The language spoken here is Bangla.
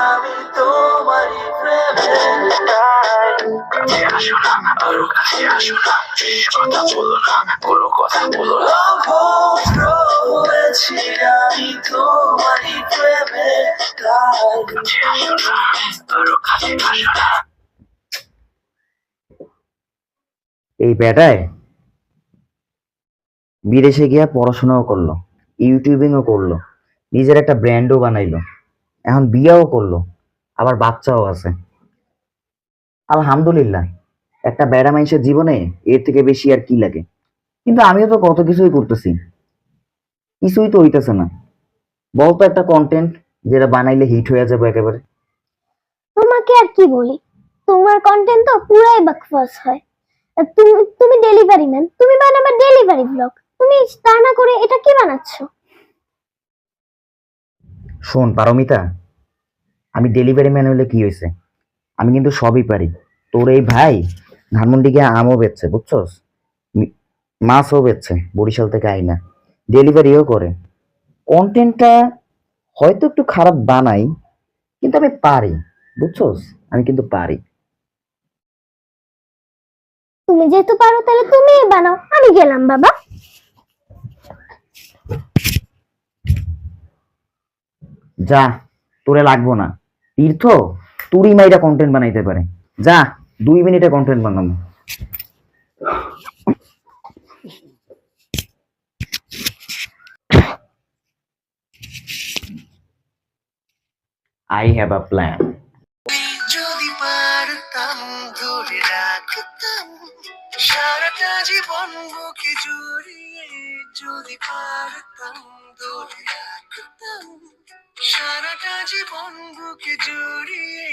আমি তোমারই প্রেমে তাই কাছে আসো না, আরো কাছে আসো না, কথা বলো না, কোনো কথা বলো না। ভদ্র হয়েছি আমি তোমারই প্রেমে তাই কাছে আসো না, আরো কাছে আসো না। এই বেটায় বিদেশে গিয়া পড়াশোনাও করলো, ইউটিউবিংও করলো, নিজের একটা ব্র্যান্ডও বানাইলো, এখন বিয়াও করলো, আবার বাচ্চাও আছে। আলহামদুলিল্লাহ, একটা বেড়া মানুষের জীবনে এর থেকে বেশি আর কি লাগে। কিন্তু আমিও তো কত কিছুই করতেছি, কিছুই তো হইতেছে না। বলতো একটা কন্টেন্ট যেটা বানাইলে হিট হয়ে যাবে একেবারে। তোমাকে আর কি বলি, তোমার কন্টেন্ট তো পুরাই বাকওয়াস হয়। আর তুমি তুমি ডেলিভারি ম্যান, তুমি বানাবে ডেলিভারি ব্লগ, তুমি তা না করে এটা কি বানাচ্ছো? শোন পারমিতা, আমি ডেলিভারি ম্যান হইলে কি হয়েছে, আমি কিন্তু সবই পারি। তোর এই ভাই ধানমন্ডি গিয়ে আমও বেচছে, বুঝছস, মাছও বেচছে বরিশাল থেকে আইনা, ডেলিভারিও করে। কন্টেন্টটা হয়তো একটু খারাপ বানাই, কিন্তু আমি পারি, বুঝছস, আমি কিন্তু পারি। তুমি যেহেতু পারো তাহলে তুমিই বানাও, আমি গেলাম বাবা। যা, তোরে লাগবো না। তীর্থ তুরই মাইরা কন্টেন্ট বানাইতে পারে, যা 2 মিনিটে কন্টেন্ট বানাবো। I have a plan. যদি পারতাম ধরে রাখতাম সারাটা জীবন বুকে জড়িয়ে, যদি পারতাম ধরে রাখতাম সারাটা জীবন বুকে জড়িয়ে